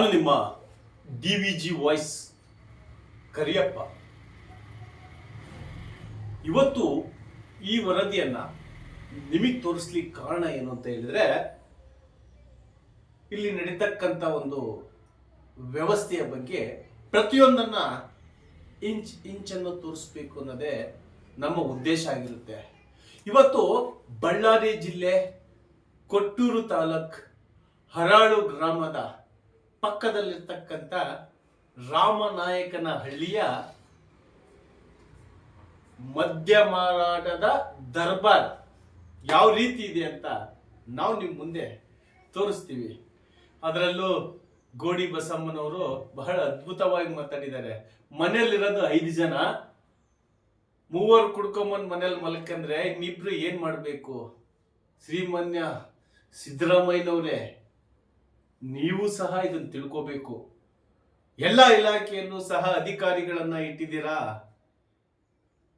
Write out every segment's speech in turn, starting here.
ನಾನು ನಿಮ್ಮ DVG voice Kariyappa. ಇವತ್ತು ಈ ವರದಿಯನ್ನ ನಿಮಗೆ ತೋರಿಸ್ಲಿಕ್ಕೆ ಕಾರಣ ಏನು ಅಂತ ಹೇಳಿದ್ರೆ, ಇಲ್ಲಿ ನಡೀತಕ್ಕಂಥ ಒಂದು ವ್ಯವಸ್ಥೆಯ ಬಗ್ಗೆ ಪ್ರತಿಯೊಂದನ್ನ ಇಂಚನ್ನು ತೋರಿಸ್ಬೇಕು ಅನ್ನೋದೇ ನಮ್ಮ ಉದ್ದೇಶ ಆಗಿರುತ್ತೆ. ಇವತ್ತು ಬಳ್ಳಾರಿ ಜಿಲ್ಲೆ ಕೊಟ್ಟೂರು ತಾಲೂಕ್ ಹರಾಳು ಗ್ರಾಮದ ಪಕ್ಕದಲ್ಲಿರ್ತಕ್ಕಂಥ ರಾಮನಾಯಕನ ಹಳ್ಳಿಯ ಮದ್ಯ ಮಾರಾಟದ ದರ್ಬಾರ್ ಯಾವ ರೀತಿ ಇದೆ ಅಂತ ನಾವು ನಿಮ್ಮ ಮುಂದೆ ತೋರಿಸ್ತೀವಿ. ಅದರಲ್ಲೂ ಗೋಡಿ ಬಸಮ್ಮನವರು ಬಹಳ ಅದ್ಭುತವಾಗಿ ಮಾತಾಡಿದ್ದಾರೆ. ಮನೆಯಲ್ಲಿರೋದು 5 ಜನ, 3 ಕುಡ್ಕೊಂಬಂದು ಮನೇಲಿ ಮಲ್ಕಂದ್ರೆ ಇನ್ನಿಬ್ರು ಏನ್ ಮಾಡ್ಬೇಕು? ಶ್ರೀಮಾನ್ಯ ಸಿದ್ದರಾಮಯ್ಯನವರೇ, ನೀವು ಸಹ ಇದನ್ನು ತಿಳ್ಕೋಬೇಕು. ಎಲ್ಲ ಇಲಾಖೆಯಲ್ಲೂ ಸಹ ಅಧಿಕಾರಿಗಳನ್ನ ಇಟ್ಟಿದ್ದೀರಾ.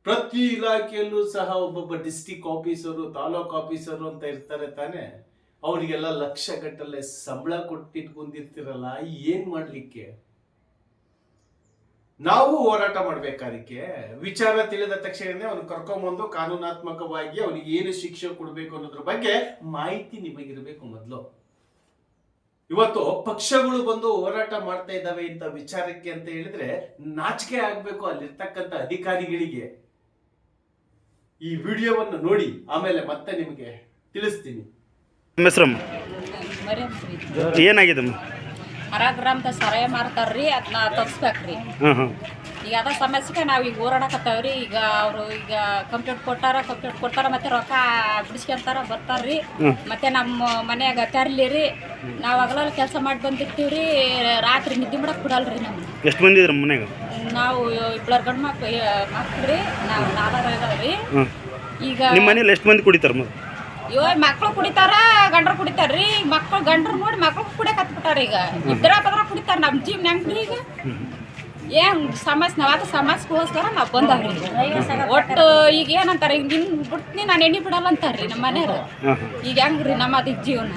ಪ್ರತಿ ಇಲಾಖೆಯಲ್ಲೂ ಸಹ ಒಬ್ಬೊಬ್ಬ ಡಿಸ್ಟಿಕ್ ಆಫೀಸರು, ತಾಲೂಕ್ ಆಫೀಸರು ಅಂತ ಇರ್ತಾರೆ ತಾನೆ. ಅವರಿಗೆಲ್ಲ ಲಕ್ಷಗಟ್ಟಲೆ ಸಂಬಳ ಕೊಟ್ಟಿಟ್ಕೊಂಡಿರ್ತಿರಲ್ಲ, ಏನ್ ಮಾಡ್ಲಿಕ್ಕೆ? ನಾವು ಹೋರಾಟ ಮಾಡ್ಬೇಕಾದಕ್ಕೆ ವಿಚಾರ ತಿಳಿದ ತಕ್ಷಣ ಅವನು ಕರ್ಕೊಂಬಂದು ಕಾನೂನಾತ್ಮಕವಾಗಿ ಅವನಿಗೆ ಏನು ಶಿಕ್ಷೆ ಕೊಡ್ಬೇಕು ಅನ್ನೋದ್ರ ಬಗ್ಗೆ ಮಾಹಿತಿ ನಿಮಗಿರ್ಬೇಕು ಮೊದಲು. ಇವತ್ತು ಪಕ್ಷಗಳು ಬಂದು ಹೋರಾಟ ಮಾಡ್ತಾ ಇದ್ದಾವೆ ಇಂಥ ವಿಚಾರಕ್ಕೆ ಅಂತ ಹೇಳಿದ್ರೆ ನಾಚಿಕೆ ಆಗ್ಬೇಕು ಅಲ್ಲಿರ್ತಕ್ಕಂಥ ಅಧಿಕಾರಿಗಳಿಗೆ. ಈ ವಿಡಿಯೋವನ್ನು ನೋಡಿ ಆಮೇಲೆ ಮತ್ತೆ ನಿಮಗೆ ತಿಳಿಸ್ತೀನಿ. ಏನಾಗಿದೆ? ಹರಾಗ್ರಾಮದ ಸರಾಯ ಮಾರ್ತಾರ್ರಿ, ಅದನ್ನ ತಗ್ಸ್ಬೇಕ್ರಿ. ಈಗ ಅದ ಸಮಸ್ಯೆಗೆ ನಾವು ಈಗ ಹೋರಾಡಕತ್ತೇವ್ರಿ. ಈಗ ಅವರು ಈಗ ಕಂಪ್ಲೇಂಟ್ ಕೊಟ್ಟಾರ ಮತ್ತೆ ರೊಕ್ಕ ಬಿಡಿಸ್ಕೊಂತಾರ ಬರ್ತಾರ್ರಿ. ಮತ್ತೆ ನಮ್ಮ ಮನ್ಯಾಗ ತರ್ಲಿರಿ, ನಾವು ಹಗಲಲ್ಲಿ ಕೆಲಸ ಮಾಡಿ ಬಂದಿರ್ತೀವ್ರಿ. ರಾತ್ರಿ ನಿದ್ದೆ ಮಾಡಕ್ ಬಿಡಲ್ರಿ ನಮ್ಗೆ. ಎಷ್ಟು ಮಂದಿ ಇದ್ರ ಮನ್ಯಾಗ? ನಾವು 2 ಗಂಡು ಮಕ್ಳ್ರಿ, ನಾವು 4 ಇದಾವ್ರಿ. ಈಗ ನಿಮ್ಮ ಮನೇಲಿ ಎಷ್ಟು ಮಂದಿ ಕುಡಿತಾರ? ಮಕ್ಳು ಕುಡಿತಾರ, ಗಂಡ್ರು ಕುಡಿತಾರ್ರಿ. ಮಕ್ಳು ಗಂಡ್ರು ನೋಡಿ ಮಕ್ಳು ಕುಡಿಯಕ್ ಹತ್ಬಿಟ್ಟಾರ. ಈಗ ಇದ್ರ ಕುಡಿತಾರ. ನಮ್ಮ ಜೀವನ ಹೆಂಗ್ರಿ? ಈಗ ಏನ್ ಸಮಸ್ಯೆ? ನಾವಾದ ಸಮಸ್ಯೆಗೋಸ್ಕರ ನಾವು ಬಂದವ್ರಿ. ಒಟ್ಟು ಈಗ ಏನಂತಾರ, ಈಗ ನಿನ್ ಬಿಡ್ತೀನಿ ನಾನು ಎಣ್ಣೆ ಬಿಡಲ್ಲ ಅಂತಾರ್ರಿ ನಮ್ಮ ಮನೆಯವ್ರು. ಈಗ ಹೆಂಗ್ರಿ ನಮ್ಮದ ಜೀವನ?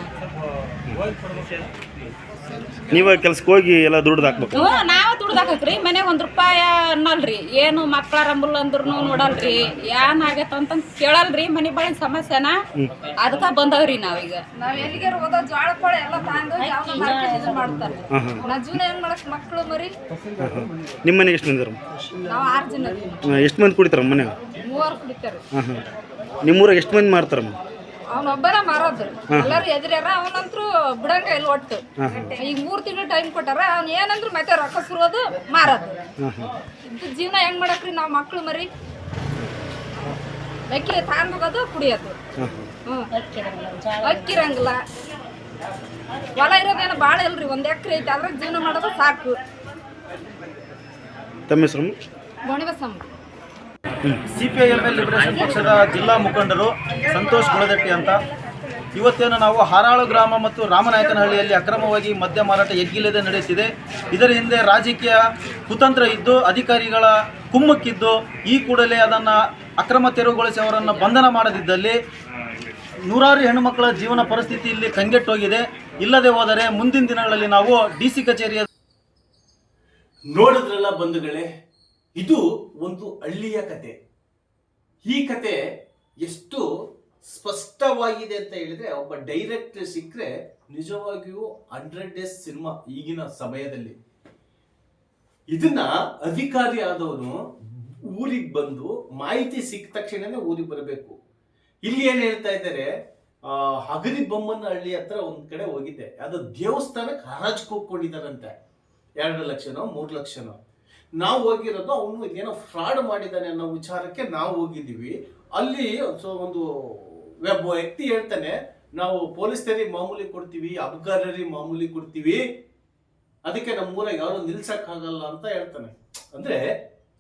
ನೀವ ಕೆಲ್ಸಕ್ಕೆ ಹೋಗಿ ಎಲ್ಲ ದುಡ್ದು ಹಾಕ್ಬೇಕು. ನಾವ ದುಡ್ದು ಹಾಕಕ್ರಿ. ಮನೆಗೆ 1 ರೂಪಾಯಿ ಅನ್ನಲ್ರಿ. ಏನು ಮಕ್ಕಳ ರಂಬಲ್ ಅಂದ್ರು ನೋಡಲ್ರಿ. ಏನ್ ಆಗೈತ ಅಂತ ಕೇಳಲ್ರಿ. ಮನೆ ಬಾಳಿನ ಸಮಸ್ಯೆನ ಅದಕ್ಕ ಬಂದವ್ರಿ ನಾವೀಗ. ನಾವ್ ಎಲ್ಲಿಗೆ ಹೋದ ಜೋಳ ಪಳ ಎಲ್ಲ ತಗೊಂಡು ಮಾಡ್ತಾರೆ. ನಾ ಜೀವನ ಏನ್ ಮಾಡಕ್ ಮಕ್ಕಳು ಮರಿ. ನಿಮ್ಮ ಮನೆಗೆ ಎಷ್ಟು ಮಂದಿ? ನಾವ್ 6 ಜನ. ಎಷ್ಟು ಮಂದಿ ಕುಡಿತಾರ ಮನ್ಯಾಗ? 3 ಕುಡಿತಾರೆ. ನಿಮ್ಮೂರಾಗ ಎಷ್ಟು ಮಂದಿ ಮಾರ್ತಾರ? ಅವನೊಬ್ಬರ ಮಾರೋದು. ಎಲ್ಲರೂ ಎದುರ್ಯಾರ. ಅವನಂತ್ರು ಬಿಡಂಗ ಇಲ್ಲ ಒಟ್ಟು. ಈಗ 3 ತಿಂಗಳು ಟೈಮ್ ಕೊಟ್ಟಾರ. ಅವ್ನ ಏನಂದ್ರು ಮತ್ತೆ ರೊಕ್ಕ ಸುರೋದು ಮಾರೋದು. ಇದು ಜೀವನ ಹೆಂಗ್ ಮಾಡಕ್ರಿ ನಾವ್ ಮಕ್ಳು ಮರಿ? ಅಕ್ಕಿ ತಾಂದೋಗೋದು ಕುಡಿಯೋದು. ಅಕ್ಕಿರಂಗಿಲ್ಲ. ಹೊಲ ಇರೋದೇನೋ ಭಾಳ ಇಲ್ರಿ, 1 ಎಕರೆ ಐತಿ. ಅದ್ರಾಗ ಜೀವನ ಮಾಡೋದು ಸಾಕು. ತಮ್ಮ ಹೆಸರು? ಗೋಣಿಬಸಮ್ಮ. CPIML ಲಿಬರೇಷನ್ ಪಕ್ಷದ ಜಿಲ್ಲಾ ಮುಖಂಡರು ಸಂತೋಷ್ ಗುಳದಟ್ಟಿ ಅಂತ. ಇವತ್ತೇನು ನಾವು ಹಾರಾಳು ಗ್ರಾಮ ಮತ್ತು ರಾಮನಾಯಕನಹಳ್ಳಿಯಲ್ಲಿ ಅಕ್ರಮವಾಗಿ ಮದ್ಯ ಮಾರಾಟ ಎಗ್ಗಿಲ್ಲದೆ ನಡೆಯುತ್ತಿದೆ. ಇದರ ಹಿಂದೆ ರಾಜಕೀಯ ಕುತಂತ್ರ ಇದ್ದು, ಅಧಿಕಾರಿಗಳ ಕುಮ್ಮಕ್ಕಿದ್ದು, ಈ ಕೂಡಲೇ ಅದನ್ನು ಅಕ್ರಮ ತೆರವುಗೊಳಿಸಿ ಅವರನ್ನು ಬಂಧನ ಮಾಡದಿದ್ದಲ್ಲಿ ನೂರಾರು ಹೆಣ್ಣುಮಕ್ಕಳ ಜೀವನ ಪರಿಸ್ಥಿತಿ ಇಲ್ಲಿ ಕಂಗೆಟ್ಟೋಗಿದೆ. ಇಲ್ಲದೆ ಹೋದರೆ ಮುಂದಿನ ದಿನಗಳಲ್ಲಿ ನಾವು DC ಕಚೇರಿಯ ನೋಡಿದ್ರಲ್ಲ ಬಂಧುಗಳೇ, ಇದು ಒಂದು ಹಳ್ಳಿಯ ಕತೆ. ಈ ಕತೆ ಎಷ್ಟು ಸ್ಪಷ್ಟವಾಗಿದೆ ಅಂತ ಹೇಳಿದ್ರೆ, ಒಬ್ಬ ಡೈರೆಕ್ಟರ್ ಸಿಕ್ಕರೆ ನಿಜವಾಗಿಯೂ 100 ಡೇಸ್ ಸಿನಿಮಾ ಈಗಿನ ಸಮಯದಲ್ಲಿ. ಇದನ್ನ ಅಧಿಕಾರಿ ಆದವನು ಊರಿಗೆ ಬಂದು ಮಾಹಿತಿ ಸಿಕ್ಕ ತಕ್ಷಣನೇ ಊರಿಗೆ ಬರಬೇಕು. ಇಲ್ಲಿ ಏನ್ ಹೇಳ್ತಾ ಇದ್ದಾರೆ, ಹಗರಿ ಬೊಮ್ಮನ ಹಳ್ಳಿ ಹತ್ರ ಒಂದ್ ಕಡೆ ಹೋಗಿದ್ದೆ. ಅದು ದೇವಸ್ಥಾನಕ್ಕೆ ಹರಾಜ್ ಹೋಗ್ಕೊಂಡಿದ್ದಾರಂತೆ. 2 ಲಕ್ಷನೋ 3 ಲಕ್ಷನೋ. ನಾವು ಹೋಗಿರೋದು ಅವನು ಏನೋ ಫ್ರಾಡ್ ಮಾಡಿದ್ದಾನೆ ಅನ್ನೋ ವಿಚಾರಕ್ಕೆ ನಾವು ಹೋಗಿದ್ದೀವಿ. ಅಲ್ಲಿ ಒಂದು ವ್ಯಕ್ತಿ ಹೇಳ್ತಾನೆ, ನಾವು ಪೊಲೀಸರಿಗೆ ಮಾಮೂಲಿ ಕೊಡ್ತೀವಿ, ಅಬ್ಗಾರರಿಗೆ ಮಾಮೂಲಿ ಕೊಡ್ತೀವಿ, ಅದಕ್ಕೆ ನಮ್ಮೂರಾಗ ಯಾರು ನಿಲ್ಸಕ್ಕಾಗಲ್ಲ ಅಂತ ಹೇಳ್ತಾನೆ. ಅಂದ್ರೆ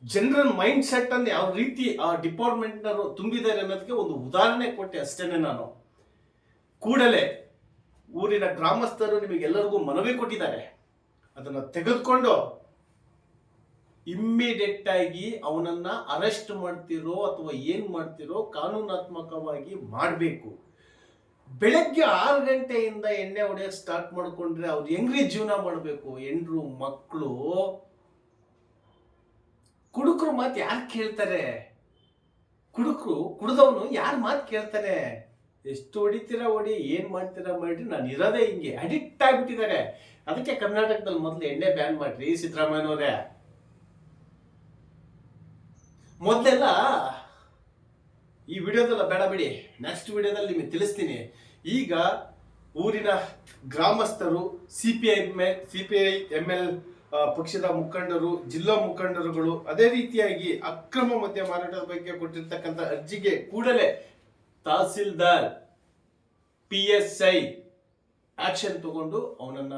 ಜನರಲ್ ಮೈಂಡ್ ಸೆಟ್ ಅನ್ನು ಯಾವ ರೀತಿ ಆ ಡಿಪಾರ್ಟ್ಮೆಂಟ್ ನವರು ತುಂಬಿದ್ದಾರೆ ಅನ್ನೋದಕ್ಕೆ ಒಂದು ಉದಾಹರಣೆ ಕೊಟ್ಟೆ ಅಷ್ಟೇನೆ. ನಾನು ಕೂಡಲೇ ಊರಿನ ಗ್ರಾಮಸ್ಥರು ನಿಮಗೆಲ್ಲರಿಗೂ ಮನವಿ ಕೊಟ್ಟಿದ್ದಾರೆ. ಅದನ್ನು ತೆಗೆದುಕೊಂಡು ಇಮ್ಮಿಡಿಯೇಟ್ ಆಗಿ ಅವನನ್ನ ಅರೆಸ್ಟ್ ಮಾಡ್ತಿರೋ ಅಥವಾ ಏನ್ ಮಾಡ್ತಿರೋ ಕಾನೂನಾತ್ಮಕವಾಗಿ ಮಾಡಬೇಕು. ಬೆಳಗ್ಗೆ 6 ಗಂಟೆಯಿಂದ ಎಣ್ಣೆ ಹೊಡೆಯಕ್ಕೆ ಸ್ಟಾರ್ಟ್ ಮಾಡ್ಕೊಂಡ್ರೆ ಅವ್ರು ಹೆಂಗ್ರಿ ಜೀವನ ಮಾಡಬೇಕು? ಹೆಂಡ್ರು ಮಕ್ಕಳು ಕುಡುಕರು ಮಾತು ಯಾರು ಕೇಳ್ತಾರೆ? ಕುಡ್ದವನು ಯಾರು ಮಾತು ಕೇಳ್ತಾರೆ? ಎಷ್ಟು ಹೊಡಿತೀರಾ ಹೊಡಿ, ಏನ್ ಮಾಡ್ತೀರಾ ಮಾಡಿ, ನಾನು ಇರೋದೇ ಹಿಂಗೆ. ಅಡಿಕ್ಟ್ ಆಗ್ಬಿಟ್ಟಿದ್ದಾರೆ. ಅದಕ್ಕೆ ಕರ್ನಾಟಕದಲ್ಲಿ ಮೊದಲು ಎಣ್ಣೆ ಬ್ಯಾನ್ ಮಾಡ್ರಿ ಸಿದ್ದರಾಮಯ್ಯನವರೇ. ಮೊದಲೆಲ್ಲ ಈ ವಿಡಿಯೋದಲ್ಲ ಬೇಡ ಬಿಡಿ, ನೆಕ್ಸ್ಟ್ ವಿಡಿಯೋದಲ್ಲಿ ನಿಮಗೆ ತಿಳಿಸ್ತೀನಿ. ಈಗ ಊರಿನ ಗ್ರಾಮಸ್ಥರು, ಸಿಪಿಐ ML ಪಕ್ಷದ ಮುಖಂಡರು, ಜಿಲ್ಲಾ ಮುಖಂಡರುಗಳು, ಅದೇ ರೀತಿಯಾಗಿ ಅಕ್ರಮ ಮದ್ಯ ಮಾರಾಟದ ಬಗ್ಗೆ ಕೊಟ್ಟಿರ್ತಕ್ಕಂಥ ಅರ್ಜಿಗೆ ಕೂಡಲೇ ತಹಸೀಲ್ದಾರ್ PSI ಆಕ್ಷನ್ ತಗೊಂಡು ಅವನನ್ನ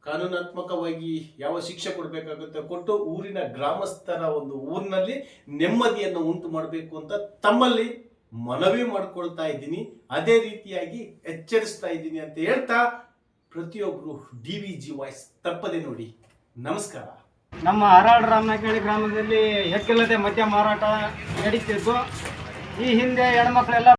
ಕಾನೂನಾತ್ಮಕವಾಗಿ ಯಾವ ಶಿಕ್ಷೆ ಕೊಡಬೇಕಾಗುತ್ತೆ ಕೊಟ್ಟು ಊರಿನ ಗ್ರಾಮಸ್ಥರ ಒಂದು ಊರಿನಲ್ಲಿ ನೆಮ್ಮದಿಯನ್ನು ಉಂಟು ಮಾಡಬೇಕು ಅಂತ ತಮ್ಮಲ್ಲಿ ಮನವಿ ಮಾಡ್ಕೊಳ್ತಾ ಇದ್ದೀನಿ. ಅದೇ ರೀತಿಯಾಗಿ ಎಚ್ಚರಿಸ್ತಾ ಇದ್ದೀನಿ ಅಂತ ಹೇಳ್ತಾ ಪ್ರತಿಯೊಬ್ಬರು DVG ವಾಯ್ಸ್ ತಪ್ಪದೆ ನೋಡಿ. ನಮಸ್ಕಾರ. ನಮ್ಮ ಹಾರಾಳ ರಾಮನಾಯಕನಹಳ್ಳಿ ಗ್ರಾಮದಲ್ಲಿ ಎಕ್ಕಿಲ್ಲದೆ ಮದ್ಯ ಮಾರಾಟ ನಡೀತಿತ್ತು. ಈ ಹಿಂದೆ ಹೆಣ್ಮಕ್ಳೆಲ್ಲ